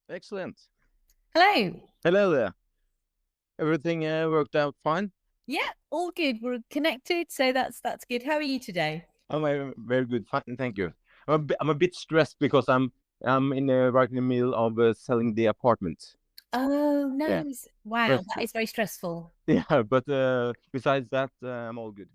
Excellent. Hello. Hello there. Everything worked out fine? Yeah, all good. We're connected, so that's good. How are you today? I'm very good. Fine, thank you. I'm a bit stressed because I'm right in the middle of selling the apartment. Oh Yeah, no. Wow, but that is very stressful. yeah, but besides that, I'm all good.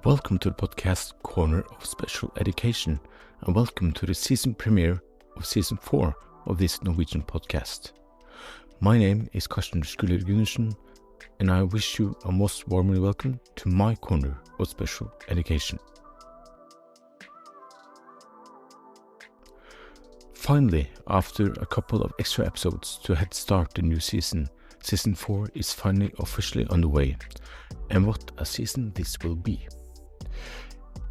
Welcome to the podcast Corner of Special Education, and welcome to the season premiere of season 4 of this Norwegian podcast. My name is Karsten Skuller Gundersen, and I wish you a most warmly welcome to my Corner of Special Education. Finally, after a couple of extra episodes to head start the new season, season 4 is finally officially underway, and what a season this will be.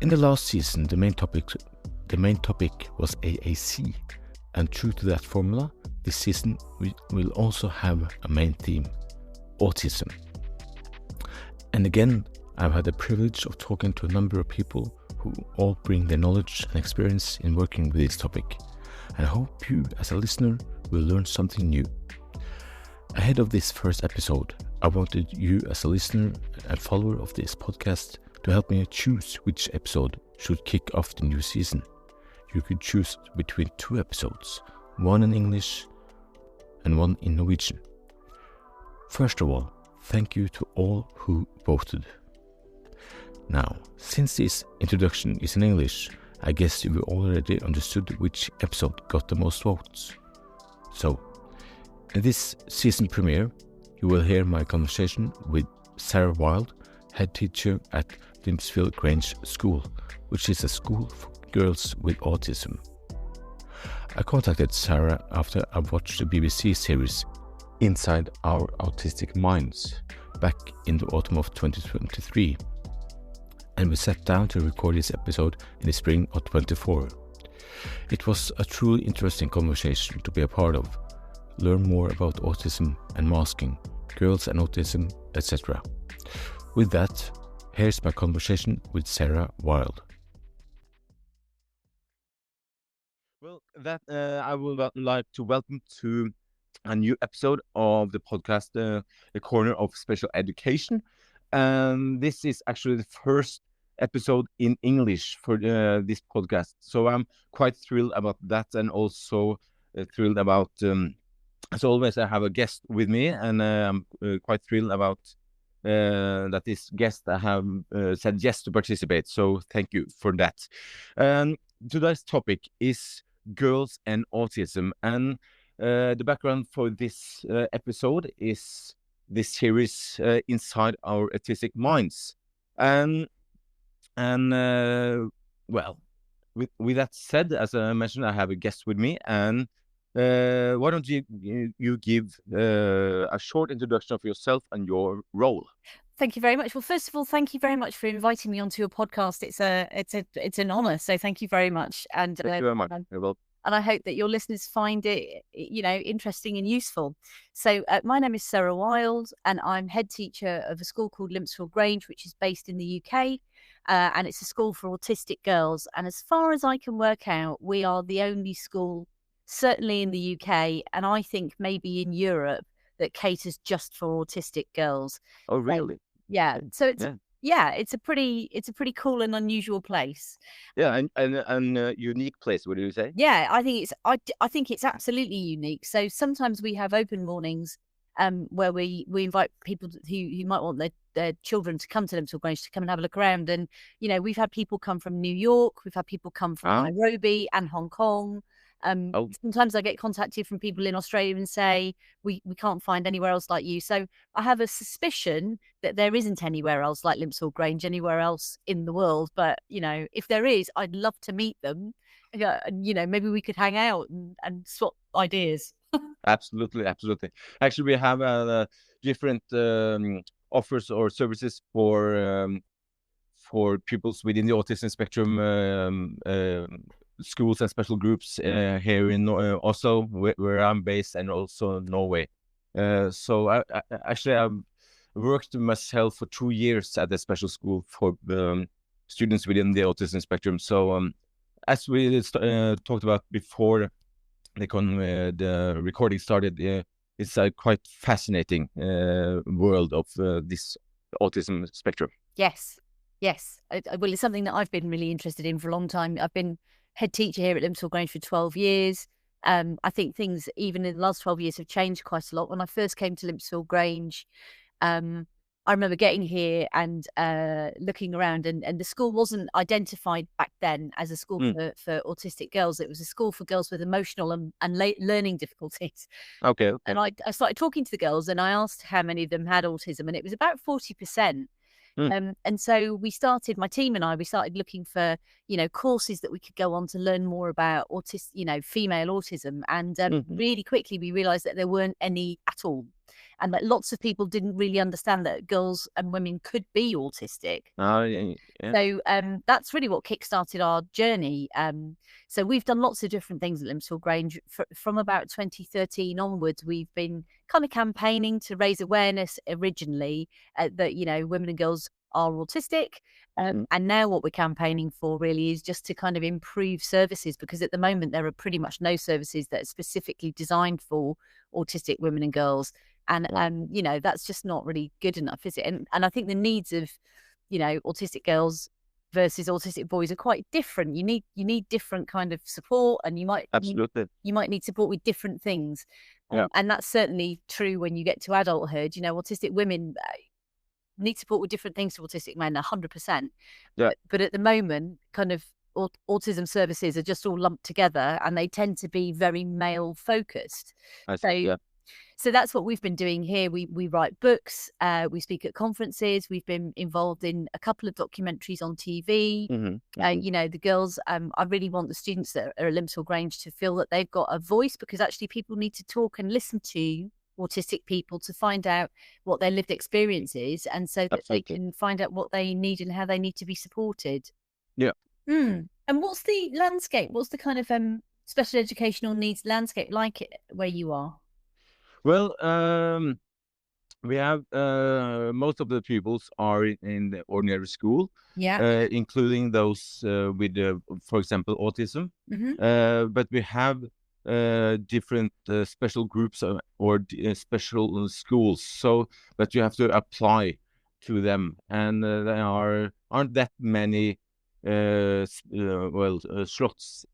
In the last season, the main topic was AAC, and true to that formula, this season we will also have a main theme, autism. And again, I've had the privilege of talking to a number of people who all bring their knowledge and experience in working with this topic, and I hope you as a listener will learn something new. Ahead of this first episode, I wanted you as a listener and follower of this podcast to help me choose which episode should kick off the new season. You could choose between 2 episodes, one in English and one in Norwegian. First of all, thank you to all who voted. Now, since this introduction is in English, I guess you already understood which episode got the most votes. So, in this season premiere, you will hear my conversation with Sarah Wilde, head teacher at Limpsfield Grange School, which is a school for girls with autism. I contacted Sarah after I watched the BBC series Inside Our Autistic Minds back in the autumn of 2023, and we sat down to record this episode in the spring of 2024. It was a truly interesting conversation to be a part of, learn more about autism and masking, girls and autism, etc. With that, here's my conversation with Sarah Wilde. Well, I would like to welcome to a new episode of the podcast, The Corner of Special Education. And this is actually the first episode in English for this podcast. So I'm quite thrilled about that, and also thrilled about, as always, I have a guest with me, and I'm quite thrilled about that this guest I have said yes to participate. So thank you for that. Today's topic is girls and autism, and the background for this episode is this series Inside Our Autistic Minds. And well, with that said, as I mentioned, I have a guest with me, and why don't you give a short introduction of yourself and your role? Thank you very much. Well, first of all, thank you very much for inviting me onto your podcast. It's an honor. So thank you very much. And Thank you very much. Well, and I hope that your listeners find it, interesting and useful. So my name is Sarah Wilde, and I'm head teacher of a school called Limpsfield Grange, which is based in the UK. And it's a school for autistic girls. And as far as I can work out, we are the only school, certainly in the UK, and I think maybe in Europe, that caters just for autistic girls. oh, really? Yeah. So Yeah. it's a pretty cool and unusual place. Yeah, and a unique place, would you say? Yeah, I think I think it's absolutely unique. So sometimes we have open mornings where we invite people who might want their children to come to Limpsfield Grange to come and have a look around. And we've had people come from New York, we've had people come from Nairobi and Hong Kong. Sometimes I get contacted from people in Australia and say, we can't find anywhere else like you. So I have a suspicion that there isn't anywhere else like Limpsfield Grange anywhere else in the world. But, if there is, I'd love to meet them. And, maybe we could hang out and swap ideas. Absolutely. Actually, we have different offers or services for pupils within the autism spectrum schools and special groups here in Oslo, where I'm based, and also Norway. So actually, I've worked myself for 2 years at a special school for students within the autism spectrum. So as we talked about before the recording started, it's a quite fascinating world of this autism spectrum. Yes. Well, it's something that I've been really interested in for a long time. I've been head teacher here at Limpsfield Grange for 12 years. I think things, even in the last 12 years, have changed quite a lot. When I first came to Limpsfield Grange, I remember getting here and looking around, and the school wasn't identified back then as a school for autistic girls. It was a school for girls with emotional and learning difficulties. Okay. And I started talking to the girls, and I asked how many of them had autism, and it was about 40%. And so my team and we started looking for, courses that we could go on to learn more about female autism. And really quickly, we realized that there weren't any at all. And that lots of people didn't really understand that girls and women could be autistic. Yeah. So that's really what kickstarted our journey. So we've done lots of different things at Limpsfield Grange. From about 2013 onwards, we've been kind of campaigning to raise awareness originally that, women and girls are autistic. And now what we're campaigning for really is just to kind of improve services, because at the moment there are pretty much no services that are specifically designed for autistic women and girls. And that's just not really good enough, is it? And I think the needs of autistic girls versus autistic boys are quite different. You need different kind of support, and you might need support with different things. And that's certainly true when you get to adulthood. Autistic women need support with different things to autistic men, 100%. But at the moment, kind of autism services are just all lumped together, and they tend to be very male focused. So that's what we've been doing here. We write books, we speak at conferences, we've been involved in a couple of documentaries on TV. The girls, I really want the students that are at Limpsfield Grange to feel that they've got a voice, because actually people need to talk and listen to autistic people to find out what their lived experience is, and so that they can find out what they need and how they need to be supported. And what's the landscape? What's the kind of special educational needs landscape like it where you are? Well, we have most of the pupils are in the ordinary school, including those with, for example, autism. But we have different special groups or special schools, so that you have to apply to them, and there aren't that many slots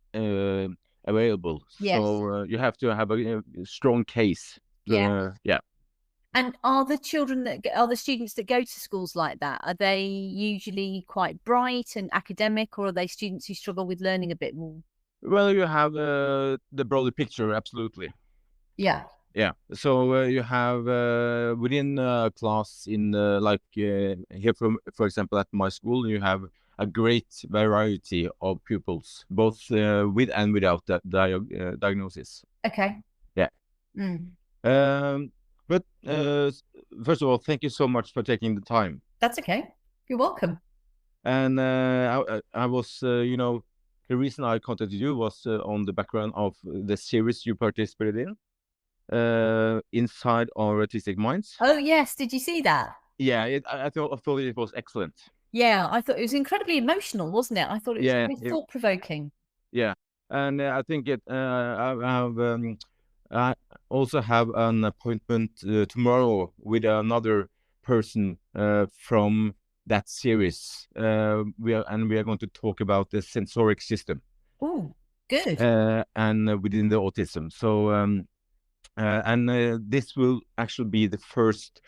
available. So you have to have a strong case. And are the students that go to schools like that, are they usually quite bright and academic, or are they students who struggle with learning a bit more? Well, you have the broader picture, absolutely. So you have within a class in here, for example, at my school, you have a great variety of pupils, both with and without that diagnosis. But first of all, thank you so much for taking the time. That's okay. You're welcome. And I was, the reason I contacted you was on the background of the series you participated in, Inside Our Autistic Minds. Oh, yes. Did you see that? Yeah, I thought it was excellent. Yeah, I thought it was incredibly emotional, wasn't it? I thought it was very thought-provoking. Yeah, and I think I also have an appointment tomorrow with another person from that series. We are going to talk about the sensoric system. Oh, good. And within the autism. So, this will actually be the first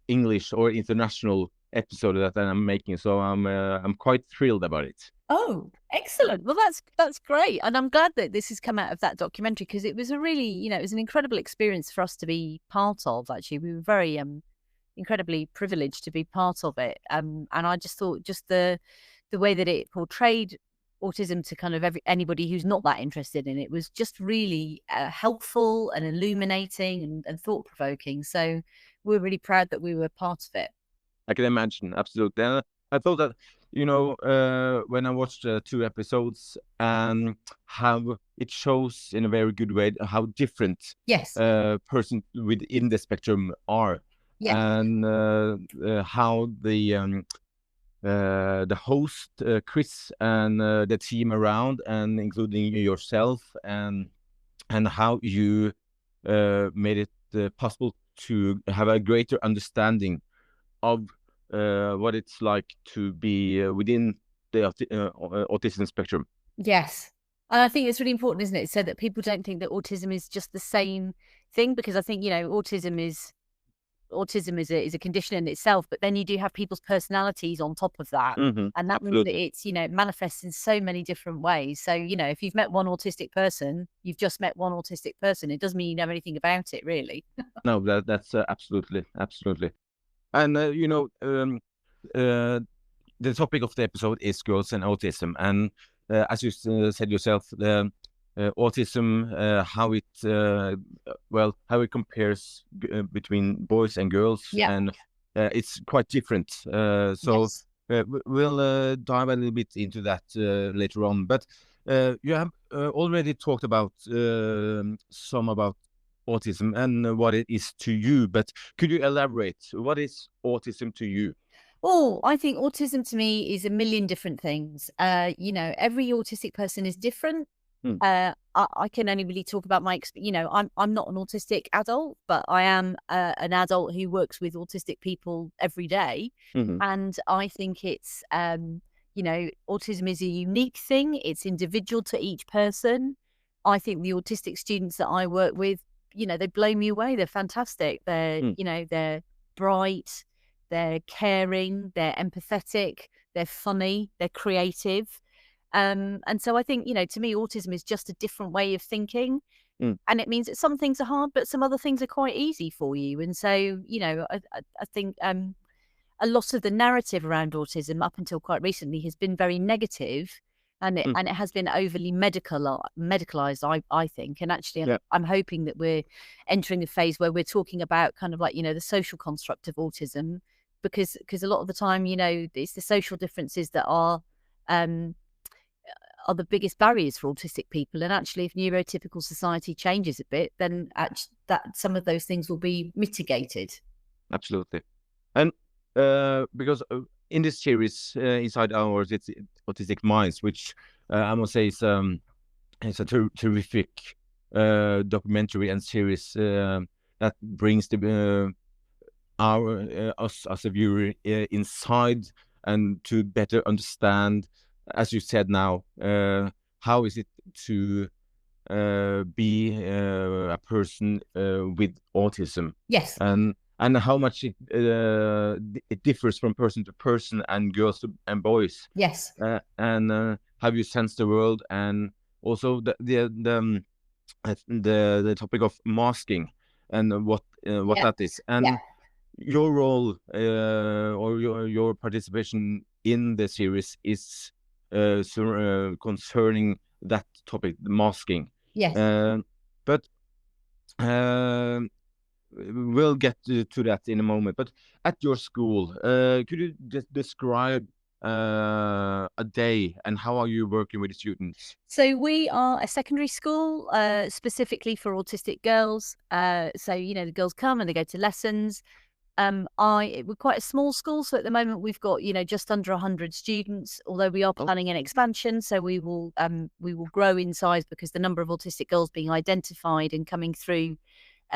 English or international episode that I'm making. So I'm quite thrilled about it. Oh, excellent. Well, that's great. And I'm glad that this has come out of that documentary, because it was a really, it was an incredible experience for us to be part of, actually. We were very incredibly privileged to be part of it. And I just thought just the way that it portrayed autism to kind of anybody who's not that interested in it was just really helpful and illuminating and thought-provoking. So we're really proud that we were part of it. I can imagine, absolutely. And I thought that you know, when I watched 2 episodes, and how it shows in a very good way how different Yes. person within the spectrum are, Yes. and how the host Chris and the team around, and including yourself, and how you made it possible to have a greater understanding of what it's like to be within the autism spectrum. Yes. And I think it's really important, isn't it? So that people don't think that autism is just the same thing, because I think, you know, autism is a condition in itself, but then you do have people's personalities on top of that. Mm-hmm. And that means that Absolutely. it's, you know, it manifests in so many different ways. So, you know, if you've met one autistic person, you've just met one autistic person. It doesn't mean you know anything about it, really. No, that's absolutely, absolutely. And you know, the topic of the episode is girls and autism, and as you said yourself, the autism, how it how it compares between boys and girls, Yeah. and it's quite different. So Yes. we'll dive a little bit into that later on. But you have already talked about some about autism and what it is to you. But could you elaborate? What is autism to you? Oh, I think autism to me is a million different things. You know, every autistic person is different. Hmm. I can only really talk about my you know, I'm not an autistic adult, but I am an adult who works with autistic people every day. Mm-hmm. And I think it's you know, autism is a unique thing. It's individual to each person. I think the autistic students that I work with, you know, they blow me away. They're fantastic. They're, Mm. you know, they're bright, they're caring, they're empathetic, they're funny, they're creative. And so I think, you know, to me, autism is just a different way of thinking. Mm. And it means that some things are hard, but some other things are quite easy for you. And so, you know, I think a lot of the narrative around autism up until quite recently has been very negative, and Mm. it has been overly medicalized, I think. And actually, Yeah. I'm hoping that we're entering a phase where we're talking about kind of like, you know, the social construct of autism, because a lot of the time, you know, it's the social differences that um are the biggest barriers for autistic people. And actually, if neurotypical society changes a bit, then that some of those things will be mitigated. Absolutely. And because in this series, Inside Our Autistic Minds, which I must say is a terrific documentary and series that brings the us as a viewer inside, and to better understand, as you said now, how is it to be a person with autism, Yes. and how much it differs from person to person, and girls and boys, Yes. and how you sense the world, and also the topic of masking, and what Yeah. that is, and Yeah. your role or your participation in the series is concerning that topic, masking. Yes. But we'll get to that in a moment. But at your school, could you just describe a day, and how are you working with the students? So we are a secondary school, specifically for autistic girls. So, you know, the girls come and they go to lessons. We're quite a small school, so at the moment we've got, you know, just under 100 students. Although we are Oh. planning an expansion, so we will grow in size, because the number of autistic girls being identified and coming through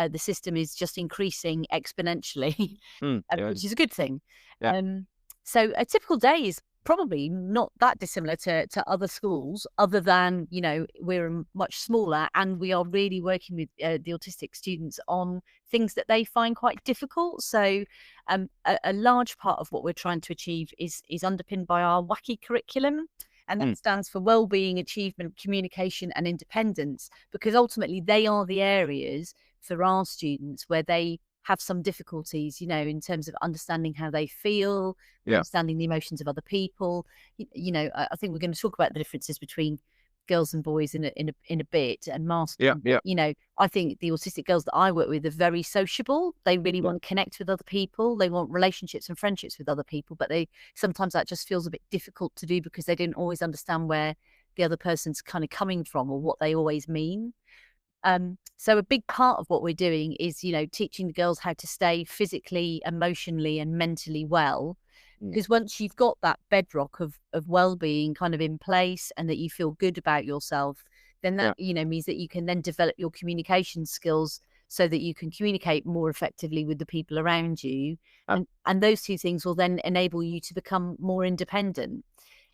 the system is just increasing exponentially, Yeah. which is a good thing. Yeah. So a typical day is probably not that dissimilar to other schools, other than, you know, we're much smaller and we are really working with the autistic students on things that they find quite difficult. So a large part of what we're trying to achieve is underpinned by our wacky curriculum. And that stands for well-being, achievement, communication, and independence, because ultimately they are the areas for our students where they have some difficulties, you know, in terms of understanding how they feel, Yeah. understanding the emotions of other people. You know, I think we're going to talk about the differences between girls and boys in a bit and masking. Yeah, yeah. But, you know, I think the autistic girls that I work with are very sociable. They really want to connect with other people. They want relationships and friendships with other people, but sometimes that just feels a bit difficult to do because they didn't always understand where the other person's kind of coming from or what they always mean. So a big part of what we're doing is, you know, teaching the girls how to stay physically, emotionally, and mentally well. Because once you've got that bedrock of well-being kind of in place and that you feel good about yourself, then that, you know, means that you can then develop your communication skills so that you can communicate more effectively with the people around you. And those two things will then enable you to become more independent.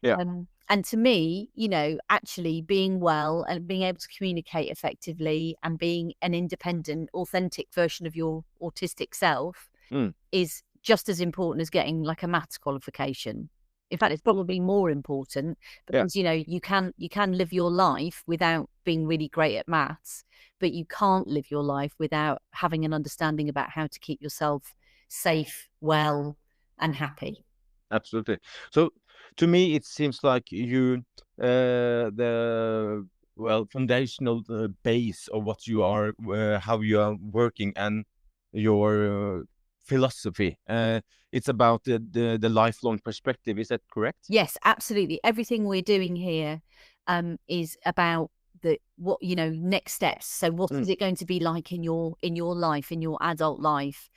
And to me, you know, actually being well and being able to communicate effectively and being an independent, authentic version of your autistic self is just as important as getting like a maths qualification. In fact, it's probably more important because, you know, you can live your life without being really great at maths, but you can't live your life without having an understanding about how to keep yourself safe, well, and happy. Absolutely. So to me, it seems like you, the foundational base of what you are, how you are working, and your philosophy. It's about the lifelong perspective. Is that correct? Yes, absolutely. Everything we're doing here is about what, you know, next steps. So what is it going to be like in your life, in your adult life?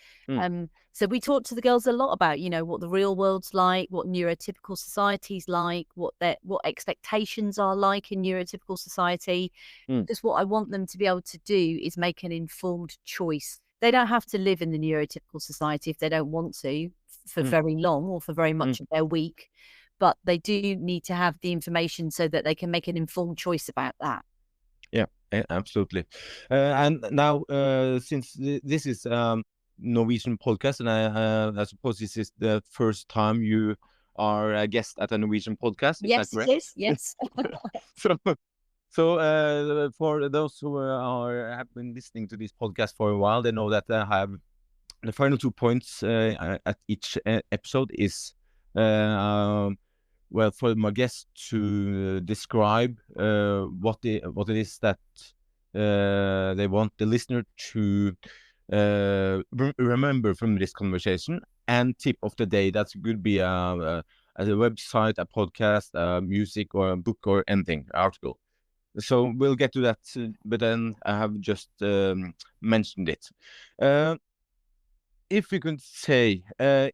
So we talk to the girls a lot about, you know, what the real world's like, what neurotypical society's like, what expectations are like in neurotypical society. Because what I want them to be able to do is make an informed choice. They don't have to live in the neurotypical society if they don't want to for very long or for very much of their week, but they do need to have the information so that they can make an informed choice about that. Yeah, absolutely. And now, since this is Norwegian podcast, and I suppose this is the first time you are a guest at a Norwegian podcast. Is that Yes, correct? it is. Yes. So for those who have been listening to this podcast for a while, they know that I have the final 2 points at each episode is well, for my guests to describe what it is that they want the listener to remember from this conversation, and tip of the day. That could be a website, a podcast, music, or a book, or anything, article. So we'll get to that, but then I have just mentioned it. If we could say,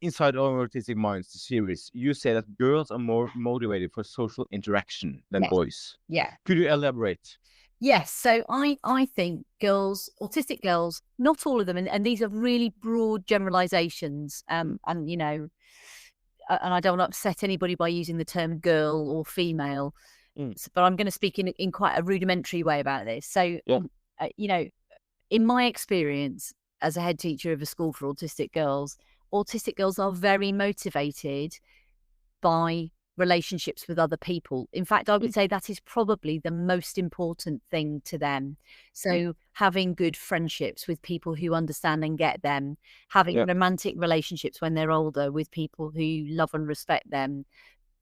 inside our Autistic Minds, the series, you say that girls are more motivated for social interaction than boys. Yeah. Could you elaborate? Yes. So I think girls, autistic girls, not all of them, and these are really broad generalizations. And, you know, and I don't want to upset anybody by using the term girl or female, but I'm going to speak in quite a rudimentary way about this. So, you know, in my experience as a head teacher of a school for autistic girls are very motivated by relationships with other people. In fact, I would say that is probably the most important thing to them. So having good friendships with people who understand and get them, having romantic relationships when they're older with people who love and respect them,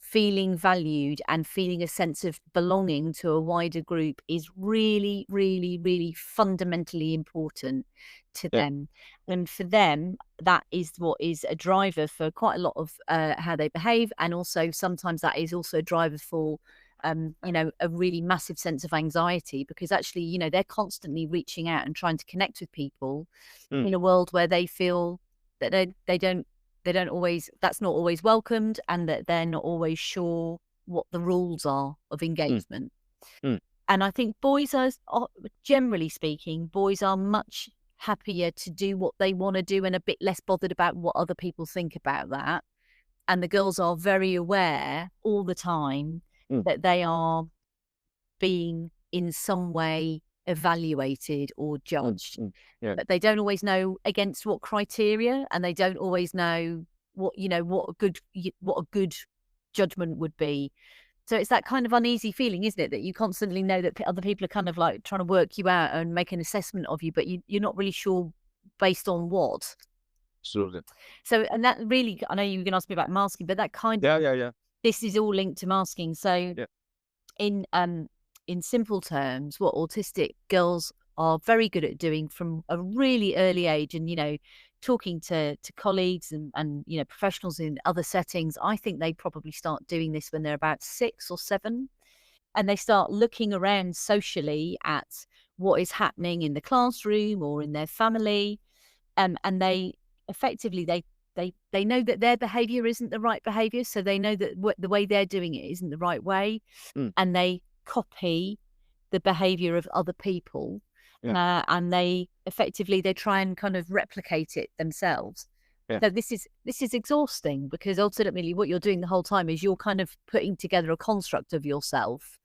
feeling valued and feeling a sense of belonging to a wider group is really, really, really fundamentally important to them. And for them, that is what is a driver for quite a lot of how they behave. And also sometimes that is also a driver for, you know, a really massive sense of anxiety, because actually, you know, they're constantly reaching out and trying to connect with people in a world where they feel that they don't always, that's not always welcomed, and that they're not always sure what the rules are of engagement. And I think boys are, generally speaking, boys are much happier to do what they want to do and a bit less bothered about what other people think about that. And the girls are very aware all the time that they are being in some way evaluated or judged. But they don't always know against what criteria, and they don't always know what, you know, what a good judgment would be. So it's that kind of uneasy feeling, isn't it, that you constantly know that other people are kind of like trying to work you out and make an assessment of you, but you're not really sure based on what. Absolutely. So, and that really, I know you were going to ask me about masking, but that kind of, this is all linked to masking. So in in simple terms, what autistic girls are very good at doing from a really early age, and, you know, talking to colleagues and, you know, professionals in other settings, I think they probably start doing this when they're about 6 or 7. And they start looking around socially at what is happening in the classroom or in their family. And they effectively, they know that their behavior isn't the right behavior. So they know that the way they're doing it isn't the right way. And they copy the behavior of other people. And they effectively, they try and kind of replicate it themselves. So this is exhausting, because ultimately what you're doing the whole time is you're kind of putting together a construct of yourself.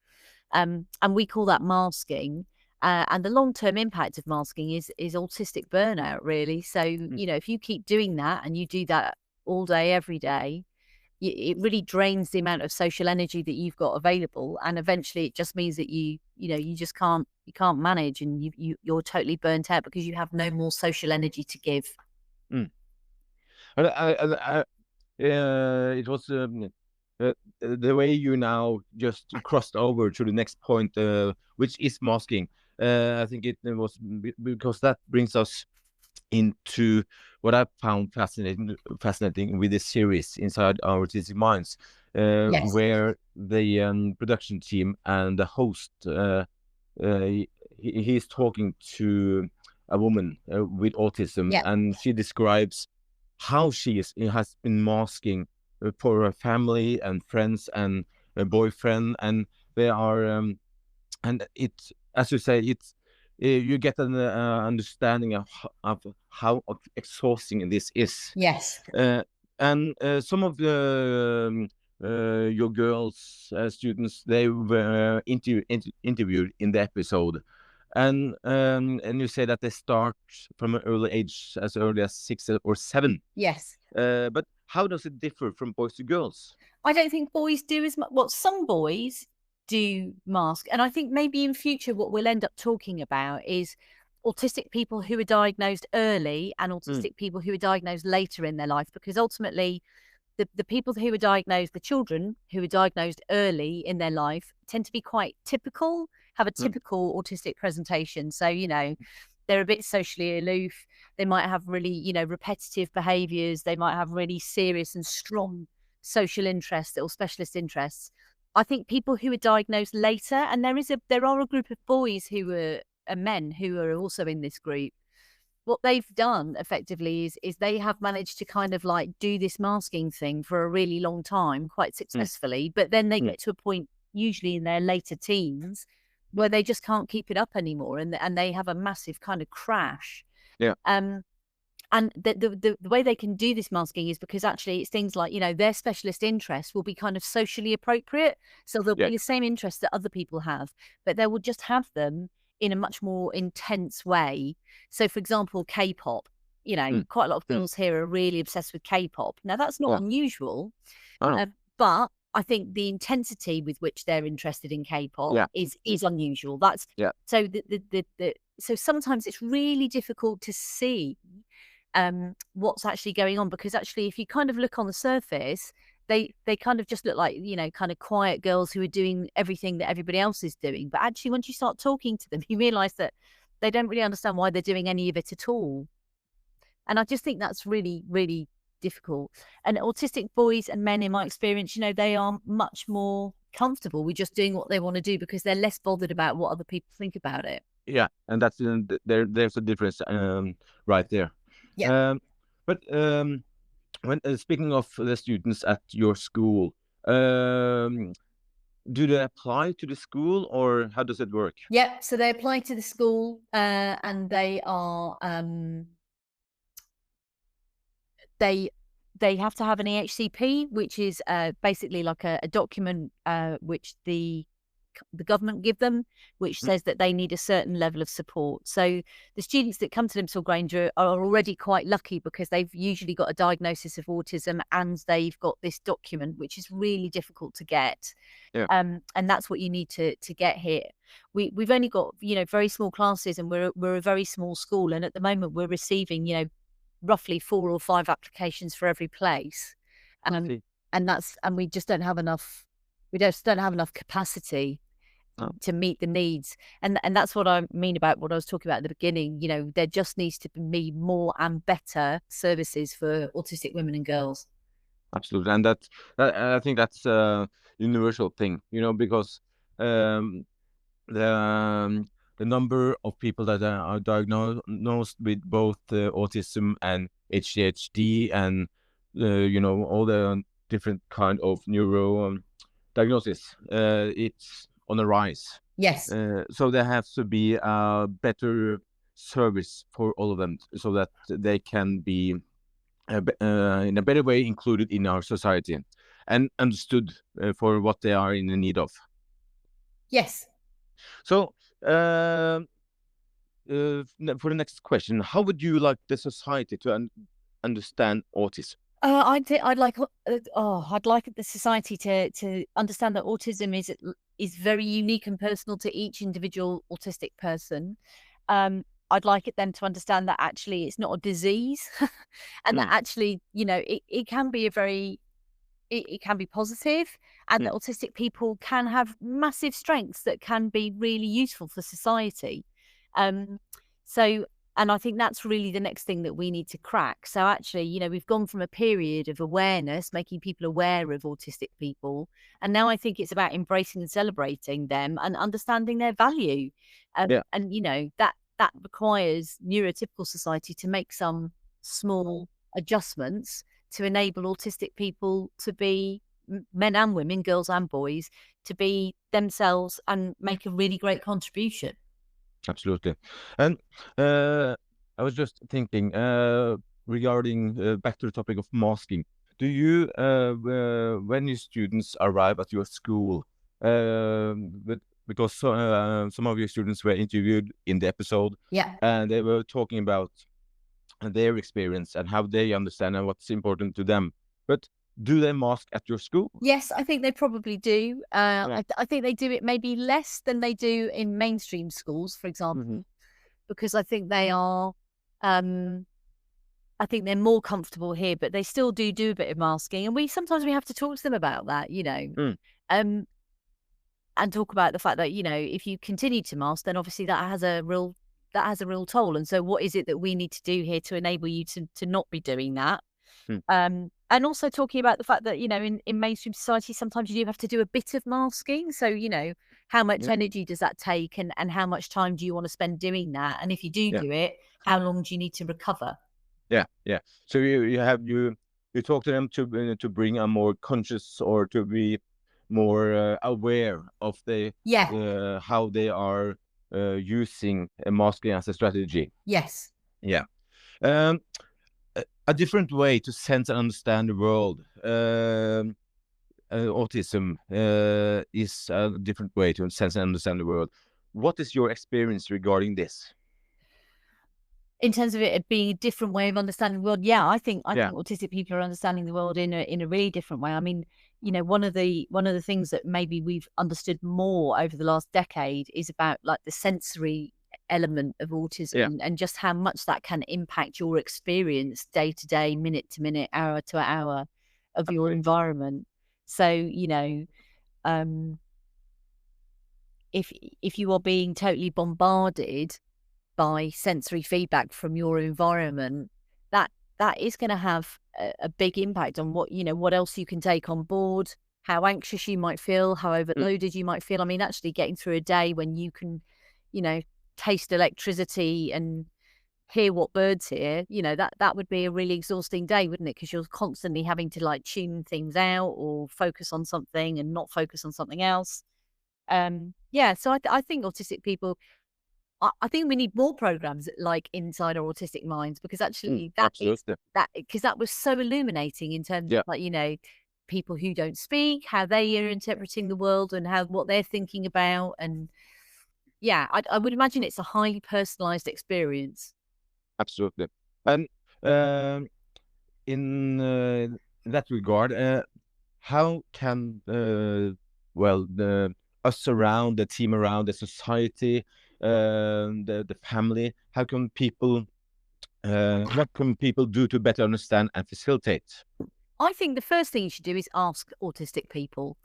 And we call that masking. And the long-term impact of masking is autistic burnout, really. So, you know, if you keep doing that and you do that all day, every day, it really drains the amount of social energy that you've got available. And eventually it just means that you know, you just can't manage, and you're totally burnt out because you have no more social energy to give. It was the way you now just crossed over to the next point, which is masking. I think it was because that brings us into what I found fascinating with this series, Inside Our Autistic Minds, where the production team and the host, he's talking to a woman with autism, and she describes how she has been masking for her family and friends and a boyfriend, and they are and it's, as you say, it's you get an understanding of how exhausting this is. And some of the your girls students, they were interviewed in the episode, and you say that they start from an early age, as early as 6 or 7. But how does it differ from boys to girls? I don't think boys do as much. Well, some boys do mask, and I think maybe in future what we'll end up talking about is autistic people who are diagnosed early and autistic people who are diagnosed later in their life, because ultimately the people who are diagnosed, the children who are diagnosed early in their life, tend to be quite typical, have a typical autistic presentation. So, you know, they're a bit socially aloof. They might have really, you know, repetitive behaviors. They might have really serious and strong social interests or specialist interests. I think people who are diagnosed later, and there are a group of boys who are men who are also in this group. What they've done effectively is they have managed to kind of like do this masking thing for a really long time, quite successfully. But then they get to a point, usually in their later teens, where they just can't keep it up anymore, and they have a massive kind of crash. And the way they can do this masking is because actually it's things like, you know, their specialist interests will be kind of socially appropriate. So they'll be the same interests that other people have, but they will just have them in a much more intense way. So, for example, K-pop, you know, quite a lot of girls here are really obsessed with K-pop. Now, that's not unusual, but I think the intensity with which they're interested in K-pop is unusual. That's so so sometimes it's really difficult to see what's actually going on, because actually if you kind of look on the surface, they kind of just look like, you know, kind of quiet girls who are doing everything that everybody else is doing. But actually, once you start talking to them, you realize that they don't really understand why they're doing any of it at all. And I just think that's really, really difficult. And autistic boys and men, in my experience, you know, they are much more comfortable with just doing what they want to do because they're less bothered about what other people think about it. Yeah, and that's there's a difference right there. But when speaking of the students at your school, do they apply to the school, or how does it work? Yep. So they apply to the school, and they are they have to have an EHCP, which is basically like a document which the government give them, which says that they need a certain level of support. So the students that come to Limpsfield Grange are already quite lucky because they've usually got a diagnosis of autism and they've got this document, which is really difficult to get. And that's what you need to get here. We've only got, you know, very small classes, and we're a very small school, and at the moment we're receiving, you know, roughly 4 or 5 applications for every place, and we just don't have enough. We just don't have enough capacity. to meet the needs. And that's what I mean about what I was talking about at the beginning. There just needs to be more and better services for autistic women and girls. Absolutely, and I think that's a universal thing, because um, the number of people that are diagnosed with both autism and ADHD and all the different kind of neuro diagnosis, it's on the rise. Yes. So there has to be a better service for all of them, so that they can be in a better way included in our society and understood for what they are in the need of. Yes. So for the next question, how would you like the society to understand autism? I'd like the society to understand that autism is very unique and personal to each individual autistic person. I'd like them to understand that actually it's not a disease, and that actually it can be it can be positive, and that autistic people can have massive strengths that can be really useful for society. And I think that's really the next thing that we need to crack. So actually, we've gone from a period of awareness, making people aware of autistic people, and now I think it's about embracing and celebrating them and understanding their value. And that requires neurotypical society to make some small adjustments to enable autistic people to be men and women, girls and boys, to be themselves and make a really great contribution. Absolutely. And I was just thinking regarding back to the topic of masking. Do you, when your students arrive at your school, because some of your students were interviewed in the episode, and they were talking about their experience and how they understand and what's important to them. But do they mask at your school? Yes, I think they probably do. I think they do it maybe less than they do in mainstream schools, for example, because I think they are, I think they're more comfortable here, but they still do a bit of masking. And sometimes we have to talk to them about that, and talk about the fact that, if you continue to mask, then obviously that has a real toll. And so what is it that we need to do here to enable you to not be doing that? And also talking about the fact that, in mainstream society, sometimes you do have to do a bit of masking. So, how much energy does that take, and how much time do you want to spend doing that? And if you do it, how long do you need to recover? Yeah. So you talk to them to bring a more conscious, or to be more aware of how they are using masking as a strategy. Yes. Yeah. A different way to sense and understand the world. Autism is a different way to sense and understand the world. What is your experience regarding this? In terms of it being a different way of understanding the world, I think autistic people are understanding the world in a really different way. I mean, one of the things that maybe we've understood more over the last decade is about like the sensory element of autism and just how much that can impact your experience day to day, minute to minute, hour to hour of your environment. So, if you are being totally bombarded by sensory feedback from your environment, that is going to have a big impact on what else you can take on board, how anxious you might feel, how overloaded you might feel. I mean, actually getting through a day when you can, taste electricity and hear what birds hear, that would be a really exhausting day, wouldn't it? Because you're constantly having to like tune things out or focus on something and not focus on something else. So I think autistic people, I think we need more programs like Inside Our Autistic Minds, because actually because that was so illuminating in terms of like, people who don't speak, how they are interpreting the world and what they're thinking about. And I would imagine it's a highly personalized experience. Absolutely. And in that regard, how can us around, the team around, the society, the family, how can people what can people do to better understand and facilitate? I think the first thing you should do is ask autistic people.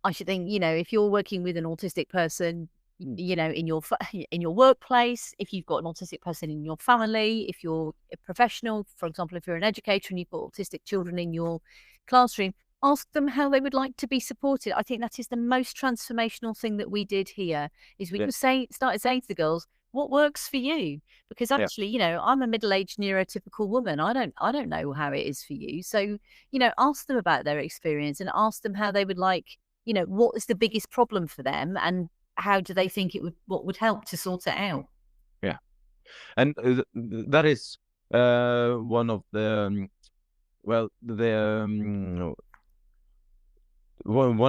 I should think, if you're working with an autistic person, in your workplace, if you've got an autistic person in your family, if you're a professional, for example, if you're an educator and you've got autistic children in your classroom, ask them how they would like to be supported. I think that is the most transformational thing that we did here, is we just started saying to the girls, what works for you? Because actually, I'm a middle-aged neurotypical woman. I don't know how it is for you. So, ask them about their experience and ask them how they would like, what is the biggest problem for them and how do they think what would help to sort it out? Yeah. And that is one of the, one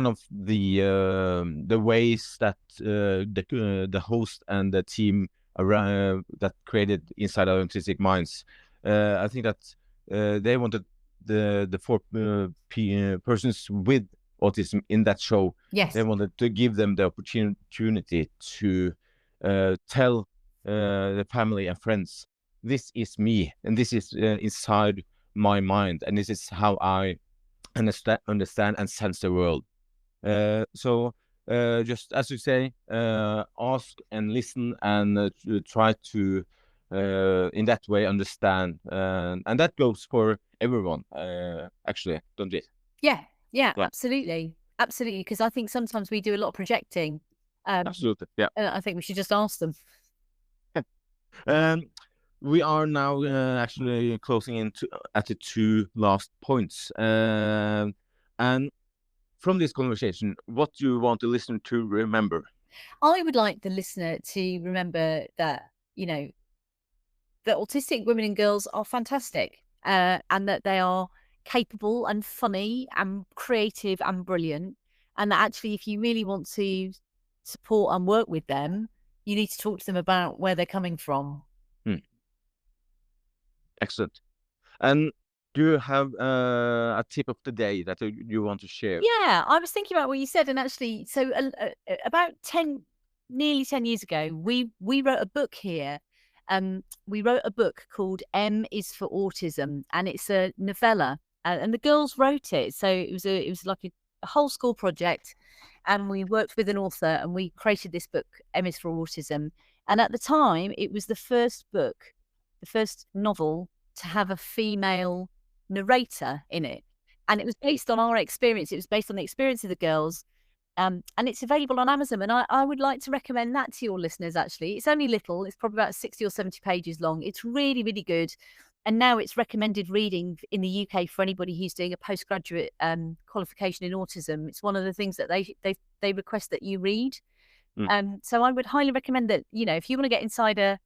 of the ways that the host and the team around that created Inside Our Autistic Minds, I think that they wanted the four persons with autism in that show. Yes, they wanted to give them the opportunity to tell the family and friends, this is me, and this is inside my mind, and this is how I understand and sense the world. So just as you say, ask and listen and try to in that way understand, and that goes for everyone, actually, don't it? Yeah, absolutely, because I think sometimes we do a lot of projecting. Absolutely, yeah. And I think we should just ask them. We are now actually closing in at the two last points. And from this conversation, what do you want the listener to remember? I would like the listener to remember that, that autistic women and girls are fantastic, and that they are capable and funny and creative and brilliant. And that actually, if you really want to support and work with them, you need to talk to them about where they're coming from. Excellent. And do you have a tip of the day that you want to share? Yeah, I was thinking about what you said, and actually, so about nearly 10 years ago, we wrote a book here. We wrote a book called M is for Autism, and it's a novella, and the girls wrote it. So it was like a whole school project, and we worked with an author, and we created this book, M is for Autism. And at the time, it was the first novel to have a female narrator in it, and it was based on our experience. It was based on the experience of the girls, and it's available on Amazon. And I would like to recommend that to your listeners. Actually, it's only little; it's probably about 60 or 70 pages long. It's really, really good, and now it's recommended reading in the UK for anybody who's doing a postgraduate qualification in autism. It's one of the things that they request that you read. So I would highly recommend that. If you want to get inside a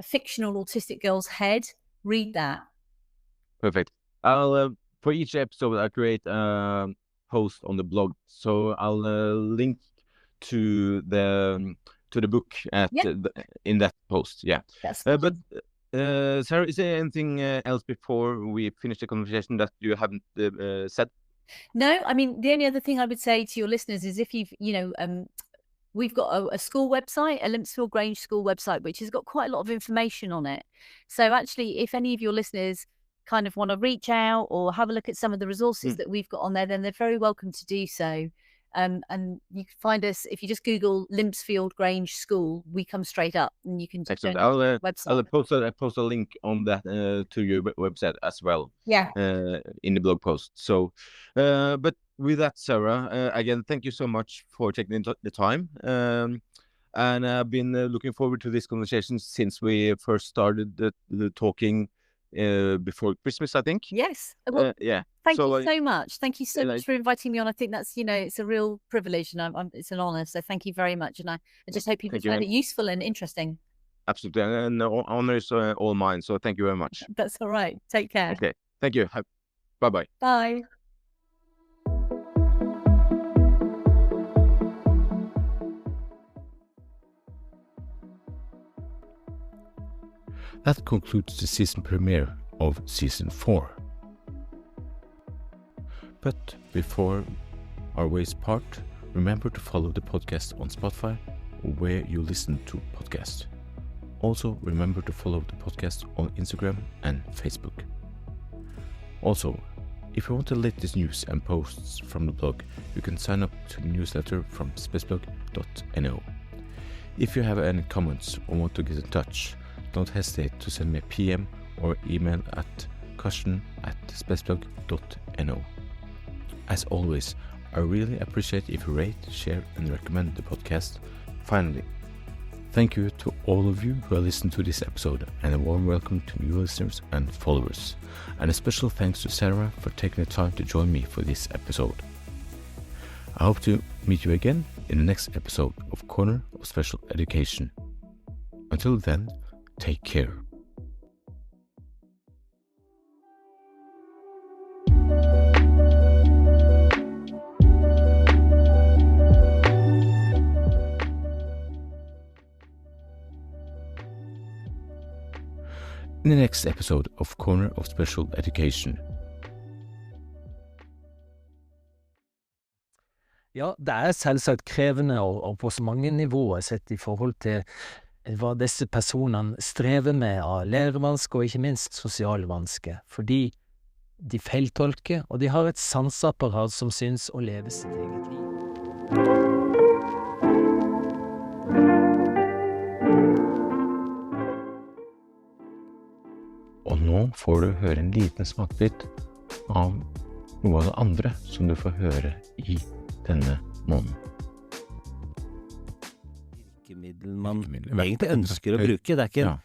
fictional autistic girl's head, read that. Perfect. I'll for each episode I create a post on the blog, so I'll link to the book in that post. Yeah. But Sarah, is there anything else before we finish the conversation that you haven't said? No, I mean, the only other thing I would say to your listeners is if you've we've got a school website, a Limpsfield Grange School website, which has got quite a lot of information on it. So actually, if any of your listeners kind of want to reach out or have a look at some of the resources that we've got on there, then they're very welcome to do so. And you can find us if you just Google Limpsfield Grange School. We come straight up, and you can. Excellent. I'll post a link on that to your website as well. Yeah. In the blog post. So, but with that, Sarah, again, thank you so much for taking the time. And I've been looking forward to this conversation since we first started the talking before Christmas, I think. Yes. Well, yeah. Thank you so much. Thank you so much for inviting me on. I think that's, it's a real privilege, and it's an honor. So thank you very much. And I just hope people find it useful and interesting. Absolutely. And the honor is all mine. So thank you very much. That's all right. Take care. Okay. Thank you. Bye-bye. Bye. That concludes the season premiere of Season 4. But before our ways part, remember to follow the podcast on Spotify or where you listen to podcasts. Also, remember to follow the podcast on Instagram and Facebook. Also, If you want the latest news and posts from the blog, you can sign up to the newsletter from spacblog.no. If you have any comments or want to get in touch, don't hesitate to send me a PM or email at karsten@spacblog.no. As always, I really appreciate if you rate, share and recommend the podcast. Finally, thank you to all of you who have listened to this episode, and a warm welcome to new listeners and followers. And a special thanks to Sarah for taking the time to join me for this episode. I hope to meet you again in the next episode of Corner of Special Education. Until then, take care. In the next episode of Corner of Special Education. Ja, det selvsagt krevende og på så mange nivåer sett I forhold til hva disse personene strever med av lærevansker og ikke minst sosiale vansker, fordi de feiltolker, og de har et sanseapparat som synes å leve sitt eget liv. Og nå får du høre en liten smakbit av noe av det andre som du får høre I denne måneden. Virkemiddel man egentlig ønsker å bruke. Det er ikke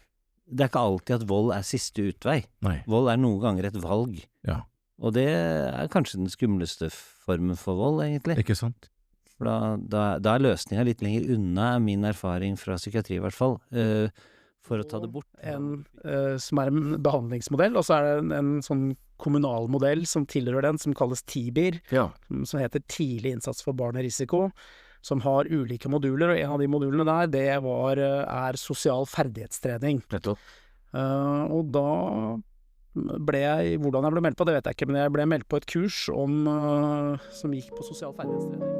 alltid at vold siste utvei. Nei. Vold noen ganger et valg. Ja. Og det kanskje den skumleste formen for vold, egentlig. Ikke sant? For da løsningen litt lenger unna, min erfaring fra psykiatri I hvert fall, for å ta det bort. Som en behandlingsmodell, og så det en sånn kommunal modell som tilhører den, som kalles TIBIR, som heter Tidlig innsats for barn I risiko, som har ulike moduler, og en av de modulene der, det sosial ferdighetstrening. Og da hvordan jeg ble meldt på, det vet jeg ikke, men jeg ble meldt på et kurs som gikk på sosial ferdighetstrening.